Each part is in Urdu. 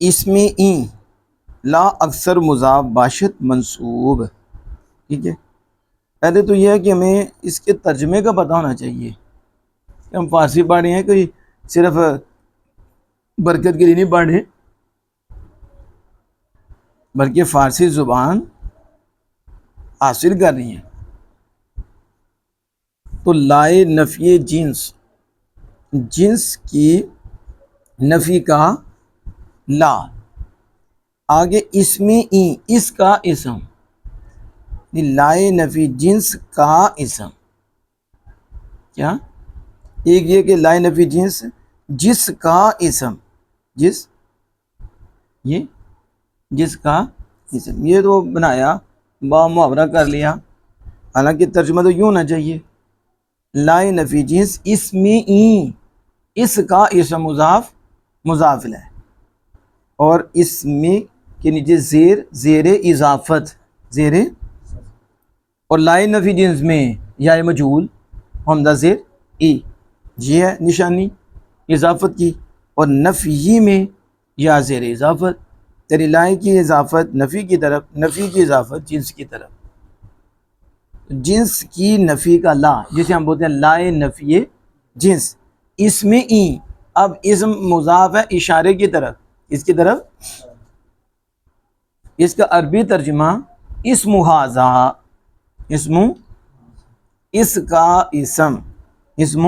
اس میں این لا اکثر مضاف باشد منصوب. ٹھیک ہے، پہلے تو یہ ہے کہ ہمیں اس کے ترجمے کا پتہ ہونا چاہیے کہ ہم فارسی پڑھ رہے ہیں، کوئی صرف برکت کے لیے نہیں پڑھ رہے، بلکہ فارسی زبان حاصل کر رہی ہیں. تو لائے نفی جنس، جنس کی نفی کا لا، آگے اس میں این اس کا اسم، لائے نفی جنس کا اسم. کیا ایک یہ کہ لائے نفی جنس جس کا اسم، جس یہ جس کا اسم، یہ تو بنایا با محاورہ کر لیا، حالانکہ ترجمہ تو یوں ہونا چاہیے لائے نفی جنس اس میں این اس کا اسم مضاف مضاف ہے، اور اس میں کے نیچے زیر زیر اضافت زیر، اور لائے نفی جنس میں یا مجہول حمزہ زیر ای، یہ ہے نشانی اضافت کی، اور نفی میں یا زیر اضافت، یعنی لائے کی اضافت نفی کی طرف، نفی کی اضافت جنس کی طرف. جنس کی نفی کا لا جسے ہم بولتے ہیں لائے نفی جنس، اس میں این، اب اسم مضاف ہے اشارے کی طرف، اس کی طرف، اس کا عربی ترجمہ اسم ھذا، اسم اس کا اسم، اسم،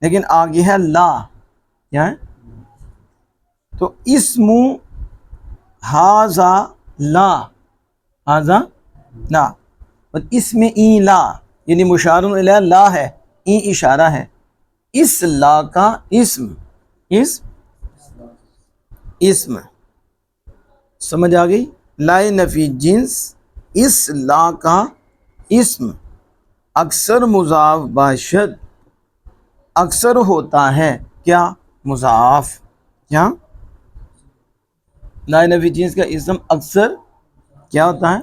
لیکن آگے ہے لا، کیا ہے؟ تو اسم ھذا لا، ھذا لا، اور اس میں این لا یعنی مشار الیہ لا ہے، این اشارہ ہے، اس لا کا اسم، اس اسم، سمجھ آ گئی؟ لائے نفی جنس اس لا کا اسم اکثر مضاف باشد، اکثر ہوتا ہے کیا؟ مضاف. کیا؟ لائے نفی جنس کا اسم اکثر کیا ہوتا ہے؟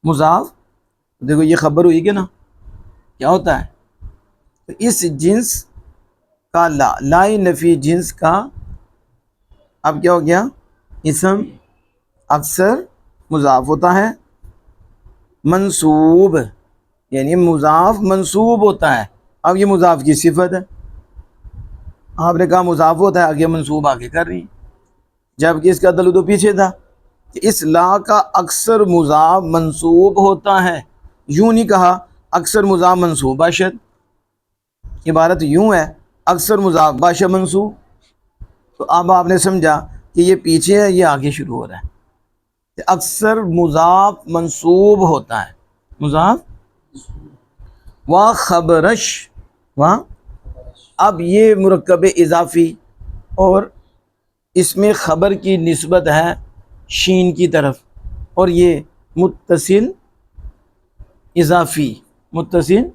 مضاف. دیکھو یہ خبر ہوئی کہ نا، کیا ہوتا ہے؟ تو اس جنس کا لا، لائے نفی جنس کا اب کیا ہو گیا؟ اسم اکثر مضاف ہوتا ہے، منصوب یعنی مضاف منصوب ہوتا ہے. اب یہ مضاف کی صفت ہے، آپ نے کہا مضاف ہوتا ہے، آگے منصوب آگے کر رہی، جبکہ اس کا دل تو پیچھے تھا کہ اس لا کا اکثر مضاف منصوب ہوتا ہے. یوں نہیں کہا اکثر مضاف منصوب باشد، عبارت یوں ہے اکثر مضاف باشد منصوب. تو اب آپ نے سمجھا کہ یہ پیچھے ہے، یہ آگے شروع ہو رہا ہے. اکثر مضاف منصوب ہوتا ہے، مضاف و خبرش و، اب یہ مرکب اضافی اور اس میں خبر کی نسبت ہے شین کی طرف، اور یہ متصل اضافی، متصل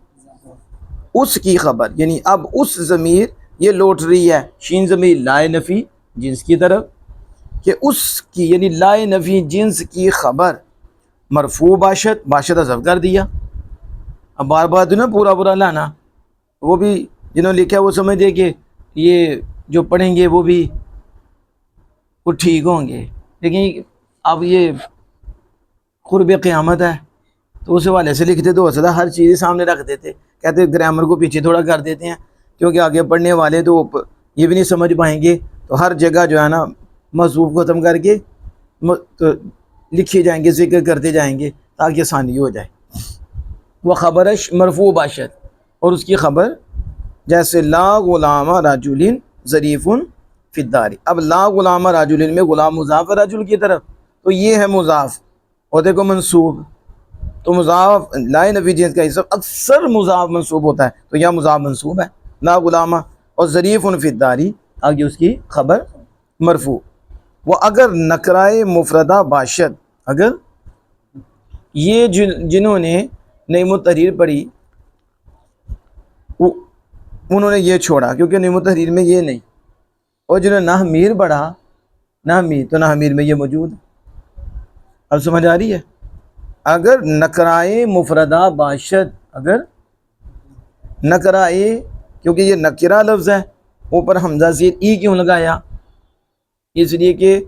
اس کی خبر، یعنی اب اس ضمیر یہ لوٹ رہی ہے شین ضمیر لائے نفی جنس کی طرف، کہ اس کی یعنی لائے نفی جنس کی خبر مرفوع باشد، باشد حذف کر دیا. اب بار بار تو نا پورا پورا لانا، وہ بھی جنہوں نے لکھا ہے وہ سمجھ دے کہ یہ جو پڑھیں گے وہ بھی وہ ٹھیک ہوں گے، لیکن اب یہ قرب قیامت ہے تو اس حوالے سے لکھتے تو ہو سکتا ہر چیز سامنے رکھ دیتے، کہتے گرامر کو پیچھے تھوڑا کر دیتے ہیں کیونکہ آگے پڑھنے والے تو یہ بھی نہیں سمجھ پائیں گے، تو ہر جگہ جو ہے نا مضروف ختم کر کے تو لکھے جائیں گے، ذکر کرتے جائیں گے تاکہ آسانی ہو جائے. وہ خبرش مرفوع باشد، اور اس کی خبر جیسے لا غلام رجل ظریف فی الدار، اب لا غلام رجل میں غلام مضاف رجل کی طرف، تو یہ ہے مضاف اور دیکھو منصوب، تو مضاف لائے نفی جنس کا اسم اکثر مضاف منصوب ہوتا ہے، تو یہ مضاف منصوب ہے لا غلامہ، اور ظریف فی الدار آگے اس کی خبر مرفوع. وہ اگر نکرائے مفردہ باشد، اگر یہ جنہوں نے نعیم التحریر پڑھی انہوں نے یہ چھوڑا کیونکہ نعیم التحریر میں یہ نہیں، اور جنہوں نے نحمیر پڑھا، نحمیر، تو نحمیر میں یہ موجود ہے. اب سمجھ آ رہی ہے؟ اگر نکرائے مفردہ باشد، اگر نکرائے، کیونکہ یہ نکرہ لفظ ہے اوپر حمزہ زیر ای کیوں لگایا؟ اس لیے کہ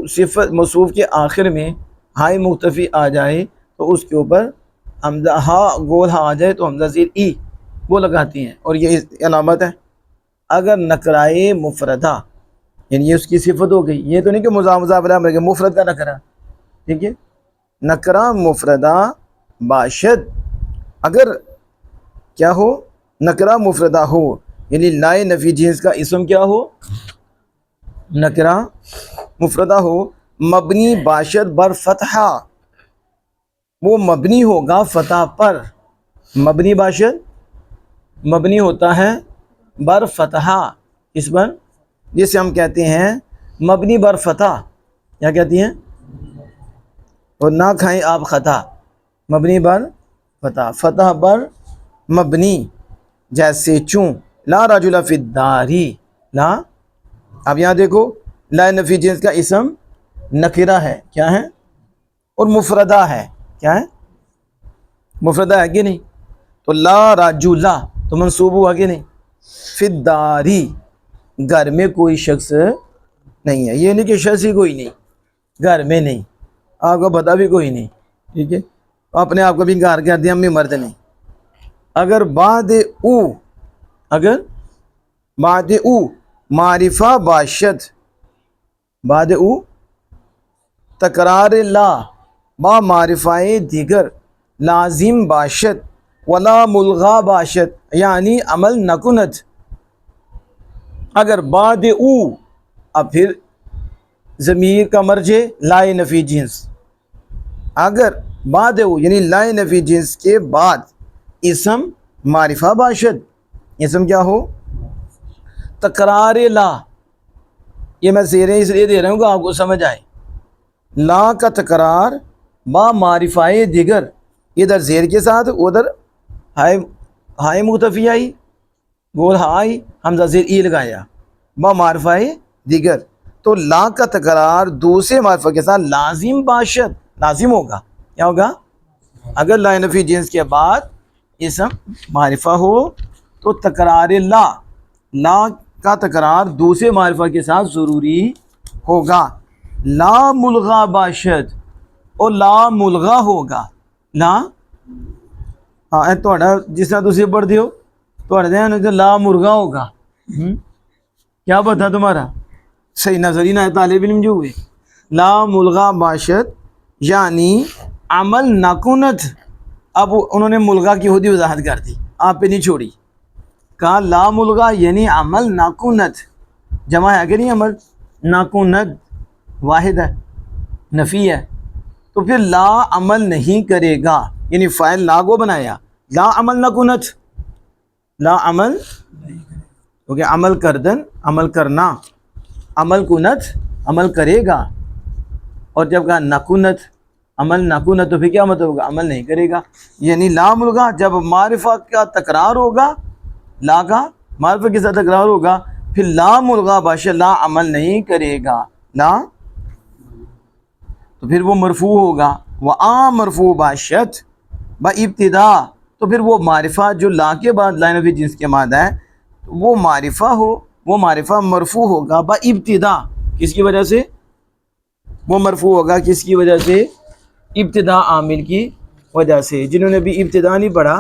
صفت موصوف کے آخر میں ہائے مختفی آ جائے تو اس کے اوپر حمزہ ہا گول ہا آ جائے تو حمزہ زیر ای وہ لگاتی ہیں، اور یہ علامت ہے۔ اگر نکرائے مفردہ یعنی یہ اس کی صفت ہو گئی، یہ تو نہیں کہ مضاف مضاف الیہ بلکہ مفرد کا نکرہ، ٹھیک ہے، نکرہ مفردہ باشد، اگر کیا ہو نکرہ مفردہ ہو یعنی لائے نفی جنس کا اسم کیا ہو نکرہ مفردہ ہو، مبنی باشد بر فتحہ، وہ مبنی ہوگا فتح پر، مبنی باشد مبنی ہوتا ہے بر فتحہ، اس پر جسے ہم کہتے ہیں مبنی بر فتح، کیا کہتی ہیں؟ اور نہ کھائیں آپ خطا، مبنی بر فتح، فتح بر مبنی، جیسے چوں لا رجل فی الداری، لا، اب یہاں دیکھو لا نفی جنس کا اسم نکرہ ہے، کیا ہے؟ اور مفردہ ہے، کیا ہے؟ مفردہ ہے کہ نہیں؟ تو لا رجل تو منصوب ہوا کہ نہیں؟ فی الداری، گھر میں کوئی شخص نہیں ہے، یہ نہیں کہ شخص ہی کوئی نہیں، گھر میں نہیں، آپ کو پتہ بھی کوئی نہیں، ٹھیک ہے، اپنے آپ کو بھی انکار کر دیا، ہمیں مرد نہیں۔ اگر بعد او معرفہ باشد، بعد او تکرار لا با معرفہ دیگر لازم باشد ولا ملغا باشد یعنی عمل نکند، اگر بعد او، اب پھر ضمیر کا مرجع لائے نفی جنس، اگر بعد او یعنی لائے نفی جنس کے بعد اسم معرفہ باشد، اسم کیا ہو تکرار لا، یہ میں زیریں اس لیے دے رہا ہوں کہ آپ کو سمجھ آئے، لا کا تکرار با معرفہ دیگر، ادھر زیر کے ساتھ ادھر ہائے مختفی آئی، گول ہائی حمزہ زیر ای لگایا، با معرفہ دیگر، تو لا کا تکرار دوسرے معرفہ کے ساتھ لازم باشد، لازم ہوگا، کیا ہوگا؟ اگر لا نفی جنس کے بعد اسم معرفہ ہو تو تکرار لا کا تکرار دوسرے معرفہ کے ساتھ ضروری ہوگا، لا ملغا باشد، اور لا ملغا ہوگا، لا ہاں تھوڑا جس طرح تسی پڑھ دیو تھوڑے دھیان تو لا مرغا ہوگا، کیا پتہ تمہارا صحیح نظر ہی نہ ہے طالب علم جو ہوئے، لا ملغا باشد یعنی عمل نکنت، اب انہوں نے ملغا کی خود ہی وضاحت کر دی، آپ پہ نہیں چھوڑی، کہا لا ملغا یعنی عمل نکنت، جمع ہے کہ نہیں عمل نکنت، واحد ہے نفی ہے، تو پھر لا عمل نہیں کرے گا، یعنی فاعل لا کو بنایا، لا عمل نکنت، لا عمل کیونکہ عمل کردن عمل کرنا، عمل کنت عمل کرے گا، اور جب کہا نکنت عمل نکنت تو پھر کیا مطلب ہوگا؟ عمل نہیں کرے گا، یعنی لا ملغا جب معرفہ کا تکرار ہوگا، لا کا معرفہ کے ساتھ تکرار ہوگا، پھر لا ملغا باشد لا عمل نہیں کرے گا، لا تو پھر وہ مرفوع ہوگا، وآ مرفوع باشد با ابتدا، تو پھر وہ معرفہ جو لا کے بعد لا نفی جنس کے بعد ہے وہ معرفہ ہو، وہ معرفہ مرفوع ہوگا با ابتدا، کس کی وجہ سے؟ وہ مرفوع ہوگا کس کی وجہ سے؟ ابتدا عامل کی وجہ سے، جنہوں نے بھی ابتدا نہیں پڑھا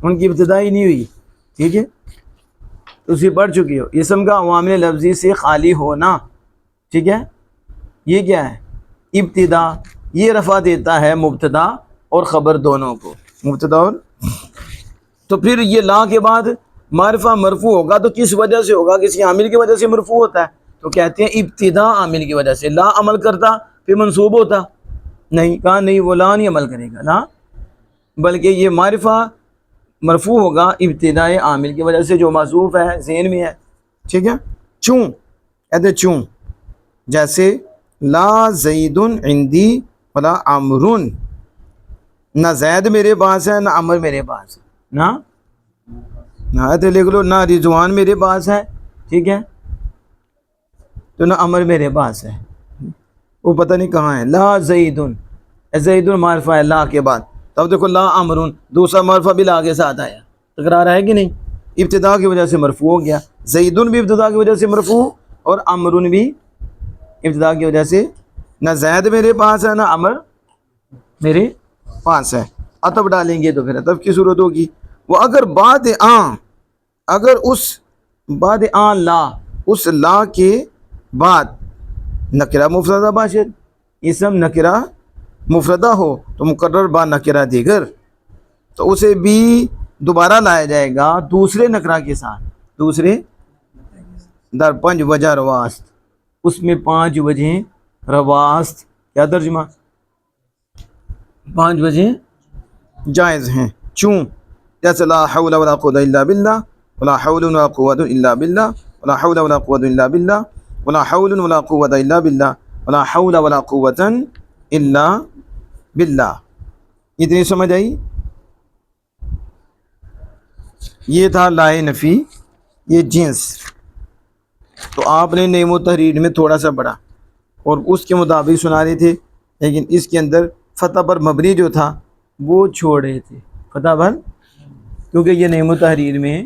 ان کی ابتدا ہی نہیں ہوئی، ٹھیک ہے، تو اسی پڑھ چکی ہو، اسم کا عوامل لفظی سے خالی ہونا، ٹھیک ہے، یہ کیا ہے؟ ابتدا، یہ رفع دیتا ہے مبتدا اور خبر دونوں کو، مبتدا اور، تو پھر یہ لا کے بعد معرفہ مرفوع ہوگا تو کس وجہ سے ہوگا؟ کسی عامل کی وجہ سے مرفوع ہوتا ہے، تو کہتے ہیں ابتدا عامل کی وجہ سے، لا عمل کرتا پھر منصوب ہوتا نہیں، کہا نہیں وہ لا نہیں عمل کرے گا، لا بلکہ یہ معرفہ مرفوع ہوگا ابتداء عامل کی وجہ سے جو معذوف ہے ذہن میں ہے، ٹھیک ہے، چوں کہتے چوں، جیسے لا زید عندی ولا عمر، نہ زید میرے پاس ہے نہ عمر میرے پاس ہے، نہ تو لکھ لو نہ رضوان میرے پاس ہے، ٹھیک ہے، تو نہ عمر میرے پاس ہے، وہ پتہ نہیں کہاں ہے، لا زید معرفہ ہے لا کے بعد، تب دیکھو لا عمر دوسرا معرفہ بھی لا کے ساتھ آیا، تکرار ہے کہ نہیں؟ ابتدا کی وجہ سے مرفوع ہو گیا. زیدن بھی ابتدا کی وجہ سے مرفوع اور امرن بھی ابتدا کی وجہ سے. نہ زید میرے پاس ہے نہ امر میرے پاس ہے. عطف ڈالیں گے تو پھر عطف کی صورت ہوگی. وہ اگر بعد آن، اگر اس بعد آن لا، اس لا کے بعد نکرہ مفردہ باشد، اسم نکرہ مفردہ ہو تو مقرر با نکرہ دیگر، تو اسے بھی دوبارہ لایا جائے گا دوسرے نکرہ کے ساتھ. دوسرے در 5 وجہ رواست، اس میں 5 وجہیں رواست، کیا ترجمہ؟ 5 وجہیں جائز ہیں. چون جیسے لا حول ولا قوة الا باللہ، ولا حول ولا قوة الا باللہ، ولا حول ولا قوة الا باللہ، ولا حول ولا قوة الا باللہ، ولا حول ولا قوة الا باللہ. اتنی سمجھ آئی؟ یہ تھا لائے نفی، یہ جنس. تو آپ نے نعم و تحریر میں تھوڑا سا پڑھا اور اس کے مطابق سنا رہے تھے، لیکن اس کے اندر فتح پر مبنی جو تھا وہ چھوڑ رہے تھے. فتح پر، کیونکہ یہ نعم و تحریر میں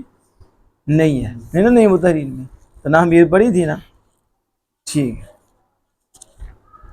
نہیں ہے نا، نعم و تحریر میں تو نہ ہم یہ پڑھی تھی نا. ٹھیک ہے.